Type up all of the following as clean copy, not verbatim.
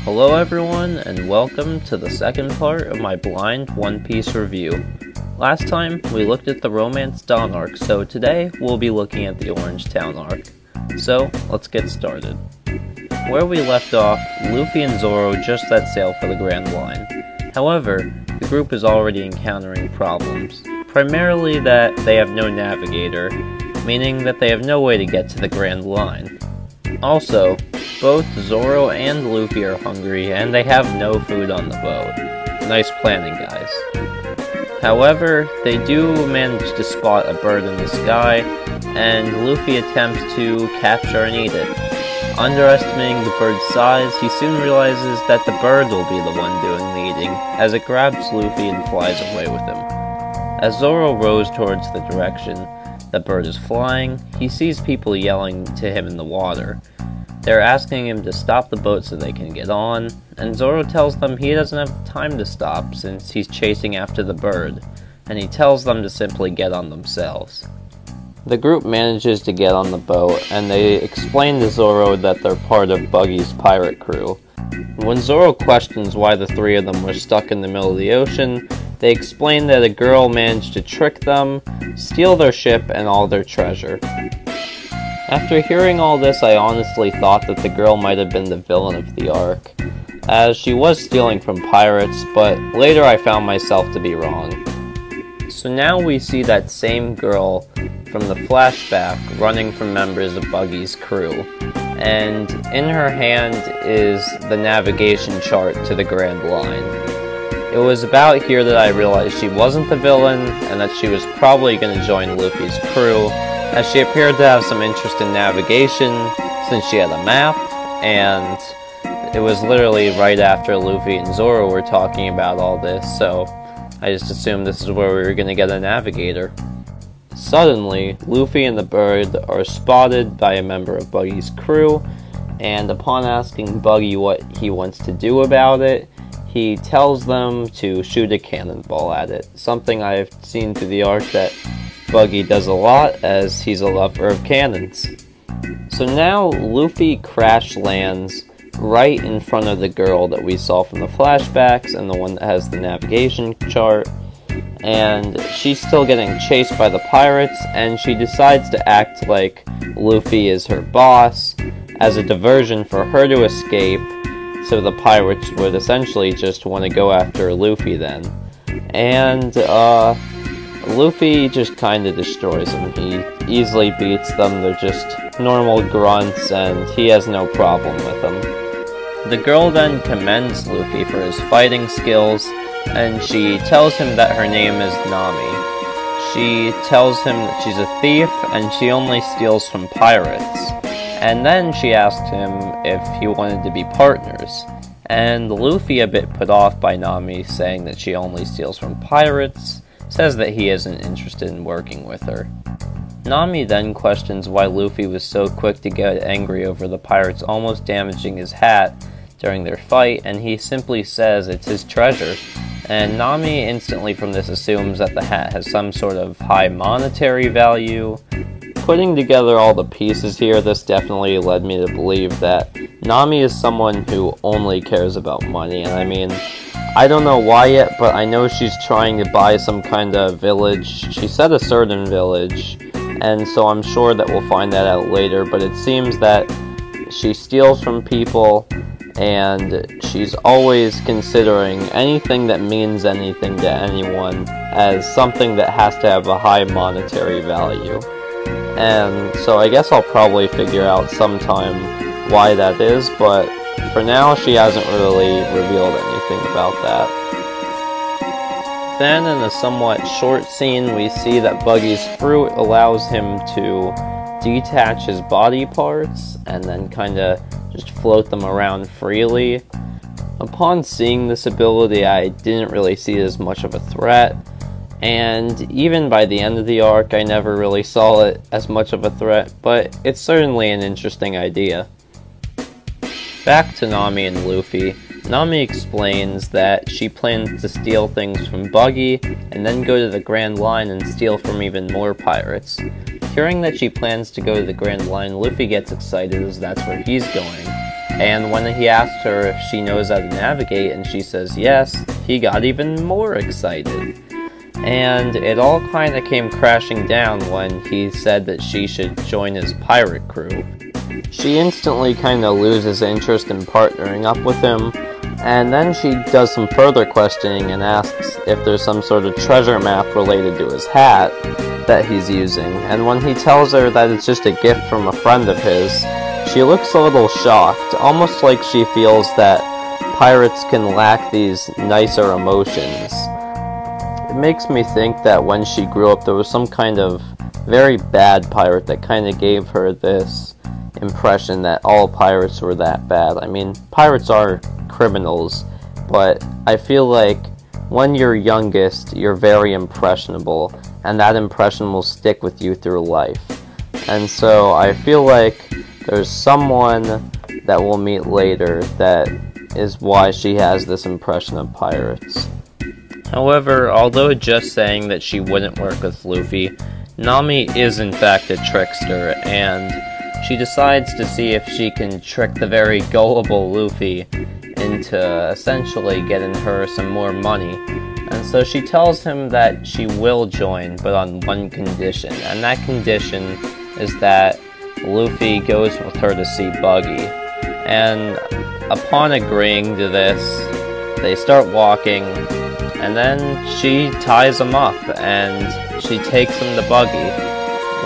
Hello everyone, and welcome to the second part of my blind One Piece review. Last time, we looked at the Romance Dawn arc, so today we'll be looking at the Orange Town arc. So, let's get started. Where we left off, Luffy and Zoro just set sail for the Grand Line. However, the group is already encountering problems. Primarily that they have no navigator, meaning that they have no way to get to the Grand Line. Also, both Zoro and Luffy are hungry, and they have no food on the boat. Nice planning, guys. However, they do manage to spot a bird in the sky, and Luffy attempts to capture and eat it. Underestimating the bird's size, he soon realizes that the bird will be the one doing the eating, as it grabs Luffy and flies away with him. As Zoro rows towards the direction the bird is flying, he sees people yelling to him in the water. They're asking him to stop the boat so they can get on, and Zoro tells them he doesn't have time to stop since he's chasing after the bird, and he tells them to simply get on themselves. The group manages to get on the boat, and they explain to Zoro that they're part of Buggy's pirate crew. When Zoro questions why the three of them were stuck in the middle of the ocean, they explain that a girl managed to trick them, steal their ship, and all their treasure. After hearing all this, I honestly thought that the girl might have been the villain of the arc, as she was stealing from pirates, but later I found myself to be wrong. So now we see that same girl from the flashback running from members of Buggy's crew, and in her hand is the navigation chart to the Grand Line. It was about here that I realized she wasn't the villain, and that she was probably going to join Luffy's crew, as she appeared to have some interest in navigation, since she had a map, and it was literally right after Luffy and Zoro were talking about all this, so I just assumed this is where we were going to get a navigator. Suddenly, Luffy and the bird are spotted by a member of Buggy's crew, and upon asking Buggy what he wants to do about it, he tells them to shoot a cannonball at it, something I've seen through the arc that Buggy does a lot, as he's a lover of cannons. So now Luffy crash lands right in front of the girl that we saw from the flashbacks and the one that has the navigation chart, and she's still getting chased by the pirates, and she decides to act like Luffy is her boss as a diversion for her to escape, so the pirates would essentially just want to go after Luffy then. And Luffy just kinda destroys them. He easily beats them. They're just normal grunts, and he has no problem with them. The girl then commends Luffy for his fighting skills, and she tells him that her name is Nami. She tells him that she's a thief, and she only steals from pirates. And then she asked him if he wanted to be partners. And Luffy, a bit put off by Nami saying that she only steals from pirates, says that he isn't interested in working with her. Nami then questions why Luffy was so quick to get angry over the pirates almost damaging his hat during their fight, and he simply says it's his treasure. And Nami instantly from this assumes that the hat has some sort of high monetary value. Putting together all the pieces here, this definitely led me to believe that Nami is someone who only cares about money, and I mean, I don't know why yet, but I know she's trying to buy some kind of village. She said a certain village, and so I'm sure that we'll find that out later, but it seems that she steals from people, and she's always considering anything that means anything to anyone as something that has to have a high monetary value. And so I guess I'll probably figure out sometime why that is, but for now she hasn't really revealed anything about that. Then in a somewhat short scene, we see that Buggy's fruit allows him to detach his body parts and then kinda just float them around freely. Upon seeing this ability, I didn't really see it as much of a threat, and even by the end of the arc, I never really saw it as much of a threat, but it's certainly an interesting idea. Back to Nami and Luffy. Nami explains that she plans to steal things from Buggy, and then go to the Grand Line and steal from even more pirates. Hearing that she plans to go to the Grand Line, Luffy gets excited as that's where he's going. and when he asked her if she knows how to navigate and she says yes, he got even more excited. And it all kind of came crashing down when he said that she should join his pirate crew. She instantly kind of loses interest in partnering up with him, and then she does some further questioning and asks if there's some sort of treasure map related to his hat that he's using, and when he tells her that it's just a gift from a friend of his, she looks a little shocked, almost like she feels that pirates can lack these nicer emotions. It makes me think that when she grew up there was some kind of very bad pirate that kind of gave her this impression that all pirates were that bad. I mean, pirates are criminals, but I feel like when you're youngest, you're very impressionable, and that impression will stick with you through life. And so I feel like there's someone that we'll meet later that is why she has this impression of pirates. However, although just saying that she wouldn't work with Luffy, Nami is in fact a trickster, and she decides to see if she can trick the very gullible Luffy into essentially getting her some more money. And so she tells him that she will join, but on one condition, and that condition is that Luffy goes with her to see Buggy. And upon agreeing to this, they start walking, and then she ties him up, and she takes him to Buggy.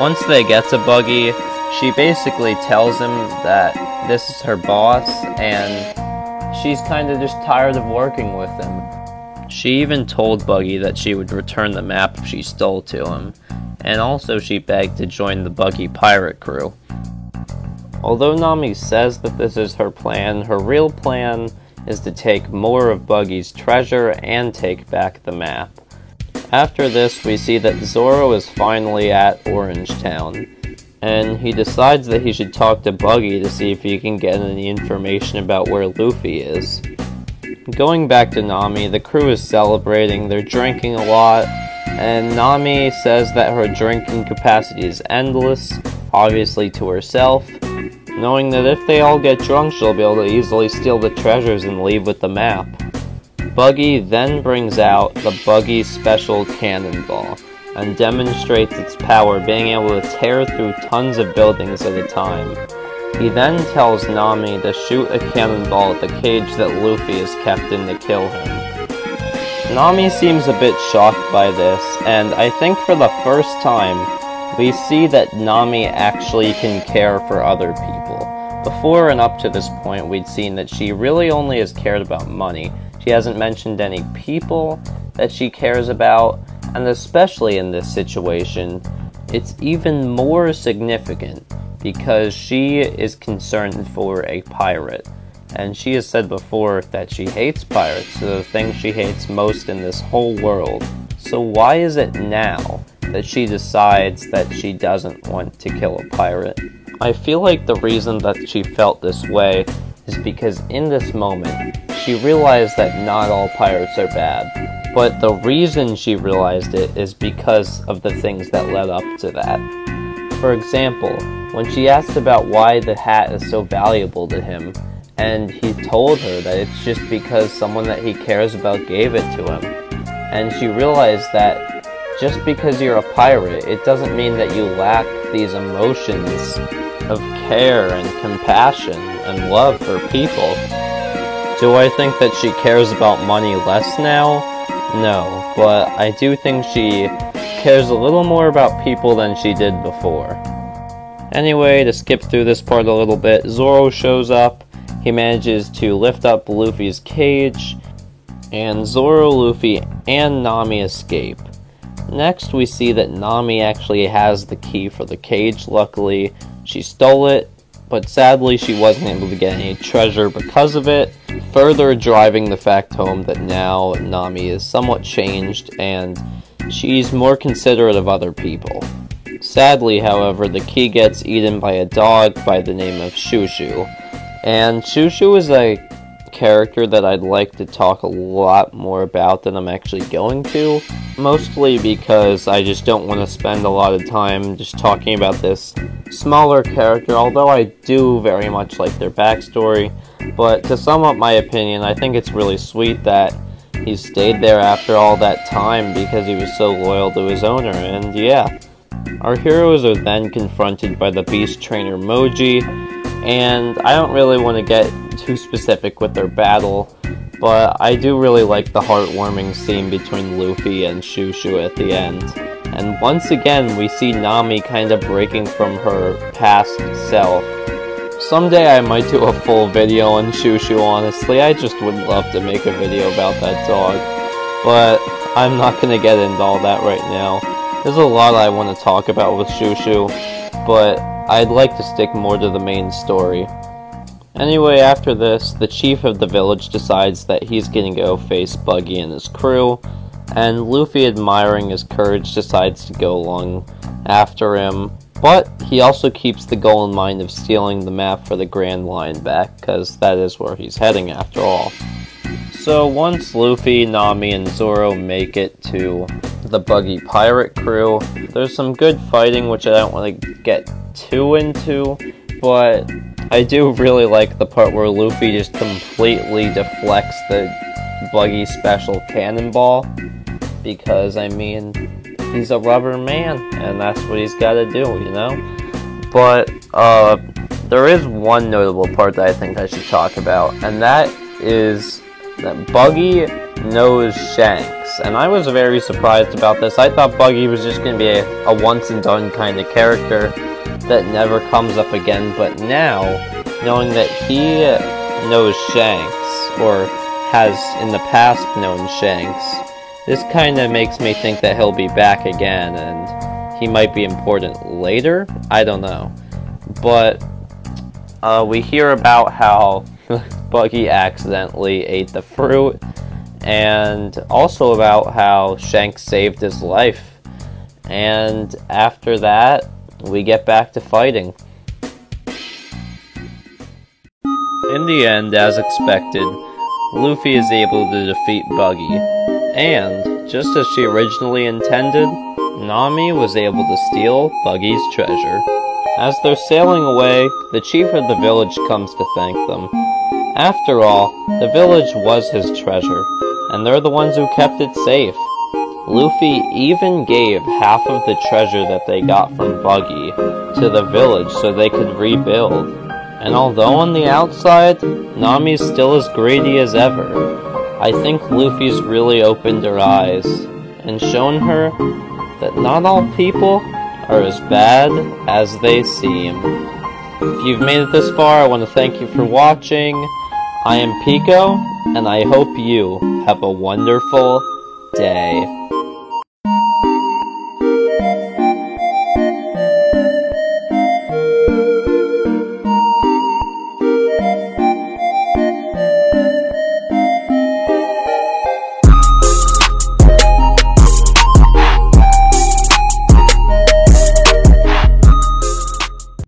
Once they get to Buggy, she basically tells him that this is her boss, and she's kind of just tired of working with him. She even told Buggy that she would return the map if she stole to him, and also she begged to join the Buggy pirate crew. Although Nami says that this is her plan, her real plan is to take more of Buggy's treasure and take back the map. After this, we see that Zoro is finally at Orange Town, and he decides that he should talk to Buggy to see if he can get any information about where Luffy is. Going back to Nami, the crew is celebrating, they're drinking a lot, and Nami says that her drinking capacity is endless, obviously to herself, knowing that if they all get drunk she'll be able to easily steal the treasures and leave with the map. Buggy then brings out the Buggy Special Cannonball, and demonstrates its power, being able to tear through tons of buildings at a time. He then tells Nami to shoot a cannonball at the cage that Luffy has kept in to kill him. Nami seems a bit shocked by this, and I think for the first time, we see that Nami actually can care for other people. Before and up to this point, we'd seen that she really only has cared about money. She hasn't mentioned any people that she cares about, and especially in this situation, it's even more significant because she is concerned for a pirate. And she has said before that she hates pirates, the thing she hates most in this whole world. So why is it now that she decides that she doesn't want to kill a pirate? I feel like the reason that she felt this way is because in this moment, she realized that not all pirates are bad. But the reason she realized it is because of the things that led up to that. For example, when she asked about why the hat is so valuable to him, and he told her that it's just because someone that he cares about gave it to him. And she realized that just because you're a pirate, it doesn't mean that you lack these emotions of care and compassion and love for people. Do I think that she cares about money less now? No, but I do think she cares a little more about people than she did before. Anyway, to skip through this part a little bit, Zoro shows up. He manages to lift up Luffy's cage, and Zoro, Luffy, and Nami escape. Next, we see that Nami actually has the key for the cage. Luckily, she stole it, but sadly she wasn't able to get any treasure because of it, further driving the fact home that now Nami is somewhat changed, and she's more considerate of other people. Sadly, however, the key gets eaten by a dog by the name of Shushu. And Shushu is a character that I'd like to talk a lot more about than I'm actually going to, mostly because I just don't want to spend a lot of time just talking about this smaller character, although I do very much like their backstory. But to sum up my opinion, I think it's really sweet that he stayed there after all that time because he was so loyal to his owner, and yeah. Our heroes are then confronted by the beast trainer Moji, and I don't really want to get too specific with their battle, but I do really like the heartwarming scene between Luffy and Shushu at the end. And once again, we see Nami kind of breaking from her past self. Someday I might do a full video on Shushu, honestly. I just would love to make a video about that dog. But I'm not going to get into all that right now. There's a lot I want to talk about with Shushu, but I'd like to stick more to the main story. Anyway, after this, the chief of the village decides that he's gonna go face Buggy and his crew, and Luffy, admiring his courage, decides to go along after him, but he also keeps the goal in mind of stealing the map for the Grand Line back, because that is where he's heading after all. So once Luffy, Nami, and Zoro make it to the Buggy pirate crew, there's some good fighting which I don't want to get too into, but I do really like the part where Luffy just completely deflects the Buggy special cannonball, because I mean, he's a rubber man and that's what he's got to do, you know? But there is one notable part that I think I should talk about, and that is that Buggy knows Shanks, and I was very surprised about this. I thought Buggy was just going to be a once-and-done kind of character that never comes up again, but now, knowing that he knows Shanks, or has in the past known Shanks, this kind of makes me think that he'll be back again, and he might be important later? I don't know. But we hear about how Buggy accidentally ate the fruit, and also about how Shanks saved his life. And after that, we get back to fighting. In the end, as expected, Luffy is able to defeat Buggy, and, just as she originally intended, Nami was able to steal Buggy's treasure. As they're sailing away, the chief of the village comes to thank them. After all, the village was his treasure, and they're the ones who kept it safe. Luffy even gave half of the treasure that they got from Buggy to the village so they could rebuild. And although on the outside, Nami's still as greedy as ever, I think Luffy's really opened her eyes and shown her that not all people are as bad as they seem. If you've made it this far, I want to thank you for watching. I am Pico, and I hope you have a wonderful day.